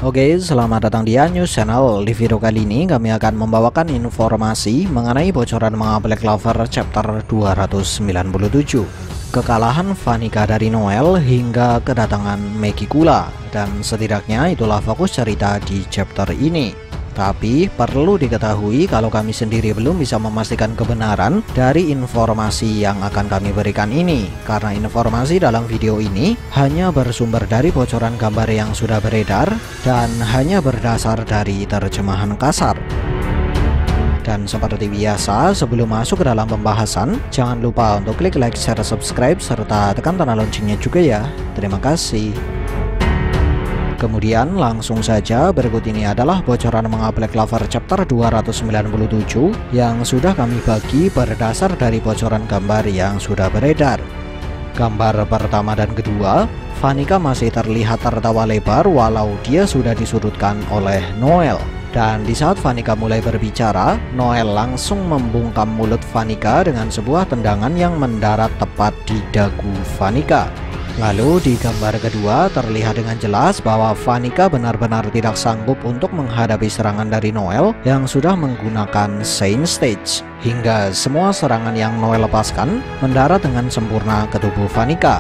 Oke, selamat datang di News Channel. Di video kali ini kami akan membawakan informasi mengenai bocoran manga Black Clover chapter 297. Kekalahan Vanica dari Noel hingga kedatangan Megicula, dan setidaknya itulah fokus cerita di chapter ini. Tapi perlu diketahui kalau kami sendiri belum bisa memastikan kebenaran dari informasi yang akan kami berikan ini, karena informasi dalam video ini hanya bersumber dari bocoran gambar yang sudah beredar dan hanya berdasar dari terjemahan kasar. Dan seperti biasa, sebelum masuk ke dalam pembahasan, jangan lupa untuk klik like, share, subscribe, serta tekan tanda loncengnya juga ya. Terima kasih. Kemudian langsung saja, berikut ini adalah bocoran manga Black Clover chapter 297 yang sudah kami bagi berdasar dari bocoran gambar yang sudah beredar. Gambar pertama dan kedua, Vanica masih terlihat tertawa lebar walau dia sudah disudutkan oleh Noel. Dan di saat Vanica mulai berbicara, Noel langsung membungkam mulut Vanica dengan sebuah tendangan yang mendarat tepat di dagu Vanica. Lalu di gambar kedua terlihat dengan jelas bahwa Vanica benar-benar tidak sanggup untuk menghadapi serangan dari Noel yang sudah menggunakan Saint Stage, hingga semua serangan yang Noel lepaskan mendarat dengan sempurna ke tubuh Vanica.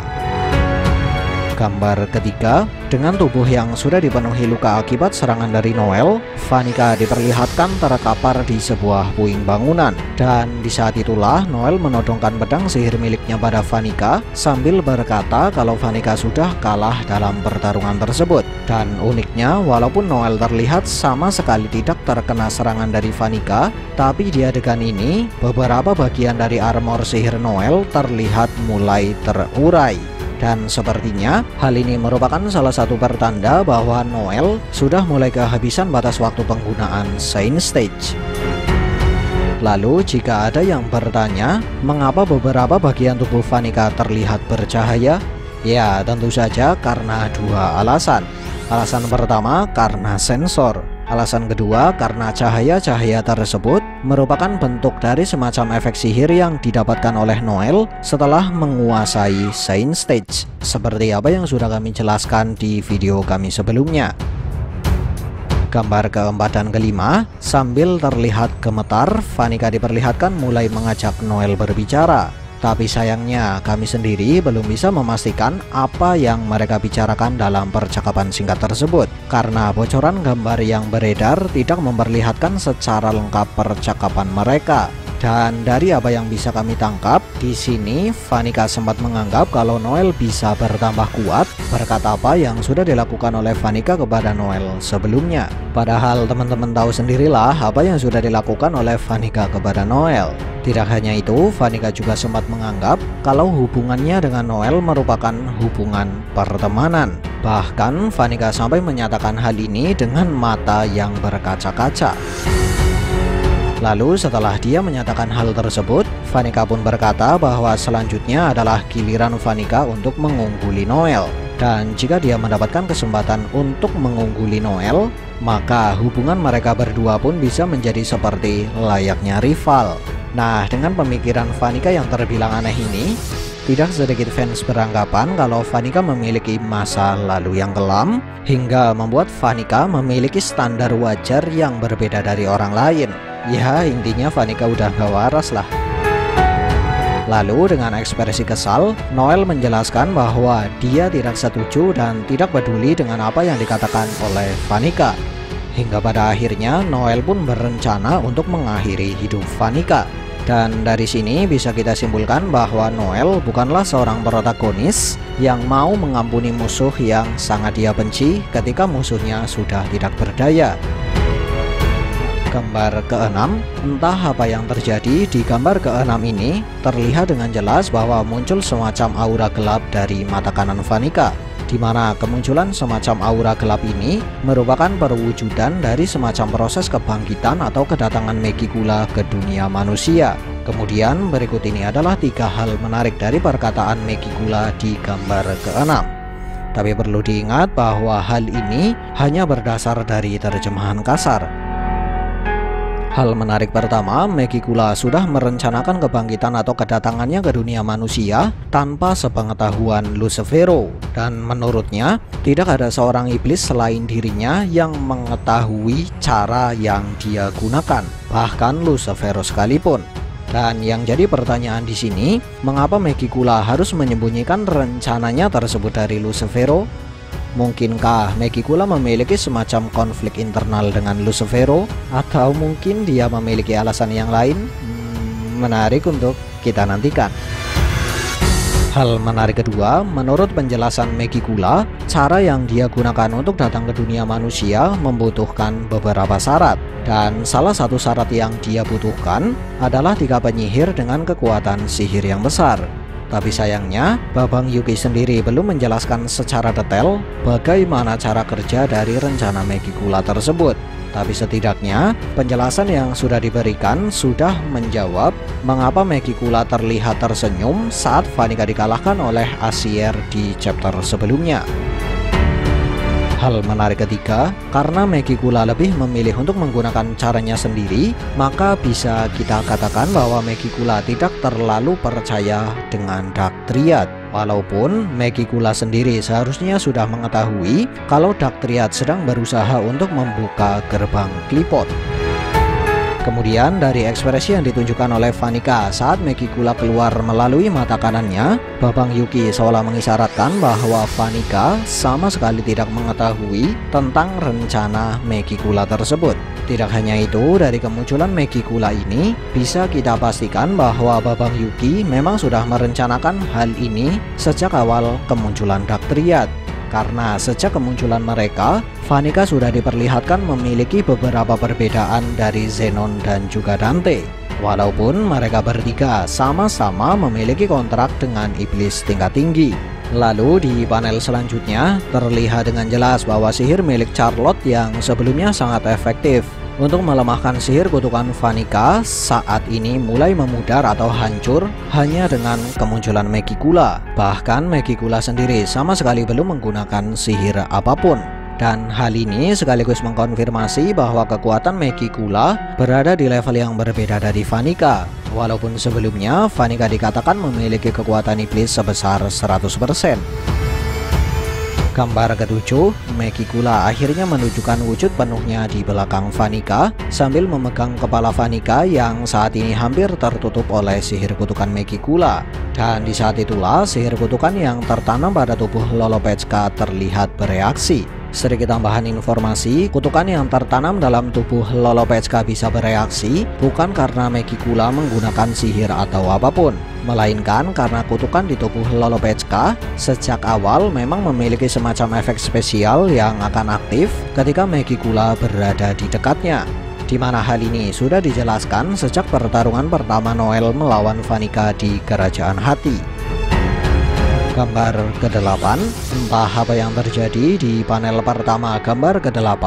Gambar ketiga, dengan tubuh yang sudah dipenuhi luka akibat serangan dari Noel, Vanica diperlihatkan terkapar di sebuah puing bangunan. Dan di saat itulah Noel menodongkan pedang sihir miliknya pada Vanica sambil berkata kalau Vanica sudah kalah dalam pertarungan tersebut. Dan uniknya, walaupun Noel terlihat sama sekali tidak terkena serangan dari Vanica, tapi di adegan ini beberapa bagian dari armor sihir Noel terlihat mulai terurai. Dan sepertinya hal ini merupakan salah satu pertanda bahwa Noel sudah mulai kehabisan batas waktu penggunaan Saint Stage. Lalu jika ada yang bertanya mengapa beberapa bagian tubuh Vanica terlihat bercahaya, ya tentu saja karena dua alasan. Alasan pertama karena sensor. Alasan kedua karena cahaya-cahaya tersebut merupakan bentuk dari semacam efek sihir yang didapatkan oleh Noel setelah menguasai Saint Stage, seperti apa yang sudah kami jelaskan di video kami sebelumnya. Gambar keempat dan kelima, sambil terlihat gemetar, Vanica diperlihatkan mulai mengajak Noel berbicara. Tapi sayangnya kami sendiri belum bisa memastikan apa yang mereka bicarakan dalam percakapan singkat tersebut, karena bocoran gambar yang beredar tidak memperlihatkan secara lengkap percakapan mereka. Dan dari apa yang bisa kami tangkap, di sini Vanica sempat menganggap kalau Noel bisa bertambah kuat berkat apa yang sudah dilakukan oleh Vanica kepada Noel sebelumnya. Padahal teman-teman tahu sendirilah apa yang sudah dilakukan oleh Vanica kepada Noel. Tidak hanya itu, Vanica juga sempat menganggap kalau hubungannya dengan Noel merupakan hubungan pertemanan. Bahkan Vanica sampai menyatakan hal ini dengan mata yang berkaca-kaca. Lalu setelah dia menyatakan hal tersebut, Vanica pun berkata bahwa selanjutnya adalah giliran Vanica untuk mengungguli Noel. Dan jika dia mendapatkan kesempatan untuk mengungguli Noel, maka hubungan mereka berdua pun bisa menjadi seperti layaknya rival. Nah, dengan pemikiran Vanica yang terbilang aneh ini, tidak sedikit fans beranggapan kalau Vanica memiliki masa lalu yang kelam, hingga membuat Vanica memiliki standar wajar yang berbeda dari orang lain. Ya, intinya Vanica udah gak waras lah. Lalu dengan ekspresi kesal, Noel menjelaskan bahwa dia tidak setuju dan tidak peduli dengan apa yang dikatakan oleh Vanica. Hingga pada akhirnya Noel pun berencana untuk mengakhiri hidup Vanica. Dan dari sini bisa kita simpulkan bahwa Noel bukanlah seorang protagonis yang mau mengampuni musuh yang sangat dia benci ketika musuhnya sudah tidak berdaya. Gambar keenam, entah apa yang terjadi di gambar keenam ini, terlihat dengan jelas bahwa muncul semacam aura gelap dari mata kanan Vanica, di mana kemunculan semacam aura gelap ini merupakan perwujudan dari semacam proses kebangkitan atau kedatangan Megicula ke dunia manusia. Kemudian berikut ini adalah 3 hal menarik dari perkataan Megicula di gambar keenam. Tapi perlu diingat bahwa hal ini hanya berdasar dari terjemahan kasar. Hal menarik pertama, Megicula sudah merencanakan kebangkitan atau kedatangannya ke dunia manusia tanpa sepengetahuan Lucifero, dan menurutnya tidak ada seorang iblis selain dirinya yang mengetahui cara yang dia gunakan, bahkan Lucifero sekalipun. Dan yang jadi pertanyaan di sini, mengapa Megicula harus menyembunyikan rencananya tersebut dari Lucifero? Mungkinkah Megicula memiliki semacam konflik internal dengan Lucifero? Atau mungkin dia memiliki alasan yang lain? Menarik untuk kita nantikan. Hal menarik kedua, menurut penjelasan Megicula, cara yang dia gunakan untuk datang ke dunia manusia membutuhkan beberapa syarat. Dan salah satu syarat yang dia butuhkan adalah 3 penyihir dengan kekuatan sihir yang besar. Tapi sayangnya, Babang Yuki sendiri belum menjelaskan secara detail bagaimana cara kerja dari rencana Megicula tersebut. Tapi setidaknya, penjelasan yang sudah diberikan sudah menjawab mengapa Megicula terlihat tersenyum saat Vanica dikalahkan oleh Acier di chapter sebelumnya. Hal menarik ketiga, karena Megicula lebih memilih untuk menggunakan caranya sendiri, maka bisa kita katakan bahwa Megicula tidak terlalu percaya dengan Dark Triad. Walaupun Megicula sendiri seharusnya sudah mengetahui kalau Dark Triad sedang berusaha untuk membuka gerbang Qliphoth. Kemudian dari ekspresi yang ditunjukkan oleh Vanica saat Megicula keluar melalui mata kanannya, Babang Yuki seolah mengisyaratkan bahwa Vanica sama sekali tidak mengetahui tentang rencana Megicula tersebut. Tidak hanya itu, dari kemunculan Megicula ini bisa kita pastikan bahwa Babang Yuki memang sudah merencanakan hal ini sejak awal kemunculan Dark Triad. Karena sejak kemunculan mereka, Vanica sudah diperlihatkan memiliki beberapa perbedaan dari Zenon dan juga Dante. Walaupun mereka bertiga sama-sama memiliki kontrak dengan iblis tingkat tinggi. Lalu di panel selanjutnya terlihat dengan jelas bahwa sihir milik Charlotte yang sebelumnya sangat efektif untuk melemahkan sihir kutukan Vanica saat ini mulai memudar atau hancur hanya dengan kemunculan Megicula. Bahkan Megicula sendiri sama sekali belum menggunakan sihir apapun. Dan hal ini sekaligus mengkonfirmasi bahwa kekuatan Megicula berada di level yang berbeda dari Vanica. Walaupun sebelumnya Vanica dikatakan memiliki kekuatan iblis sebesar 100%. Gambar ketujuh, Megicula akhirnya menunjukkan wujud penuhnya di belakang Vanica sambil memegang kepala Vanica yang saat ini hampir tertutup oleh sihir kutukan Megicula. Dan di saat itulah sihir kutukan yang tertanam pada tubuh Lolopechka terlihat bereaksi. Sedikit tambahan informasi, kutukan yang tertanam dalam tubuh Lolopechka bisa bereaksi bukan karena Megicula menggunakan sihir atau apapun, melainkan karena kutukan di tubuh Lolopechka sejak awal memang memiliki semacam efek spesial yang akan aktif ketika Megicula berada di dekatnya, di mana hal ini sudah dijelaskan sejak pertarungan pertama Noel melawan Vanica di Kerajaan Hati. Gambar ke-8, entah apa yang terjadi di panel pertama gambar ke-8,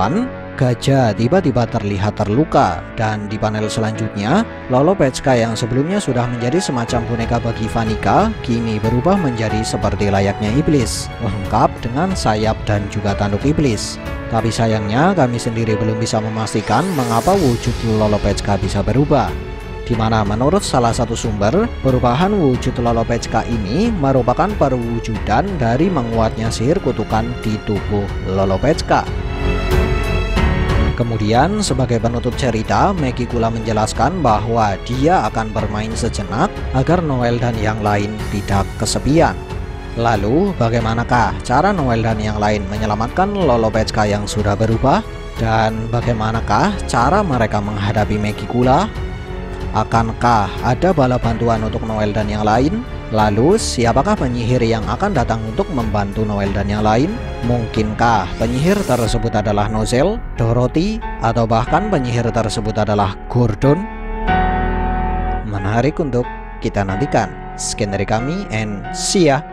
gajah tiba-tiba terlihat terluka, dan di panel selanjutnya Lolopechka yang sebelumnya sudah menjadi semacam boneka bagi Vanica kini berubah menjadi seperti layaknya iblis, lengkap dengan sayap dan juga tanduk iblis. Tapi sayangnya kami sendiri belum bisa memastikan mengapa wujud Lolopechka bisa berubah, di mana menurut salah satu sumber, perubahan wujud Lolopechka ini merupakan perwujudan dari menguatnya sihir kutukan di tubuh Lolopechka. Kemudian sebagai penutup cerita, Megicula menjelaskan bahwa dia akan bermain sejenak agar Noel dan yang lain tidak kesepian. Lalu bagaimanakah cara Noel dan yang lain menyelamatkan Lolopechka yang sudah berubah? Dan bagaimanakah cara mereka menghadapi Megicula? Akankah ada bala bantuan untuk Noel dan yang lain? Lalu siapakah penyihir yang akan datang untuk membantu Noel dan yang lain? Mungkinkah penyihir tersebut adalah Nozel, Dorothy, atau bahkan penyihir tersebut adalah Gordon? Menarik untuk kita nantikan. Sekian dari kami and see ya.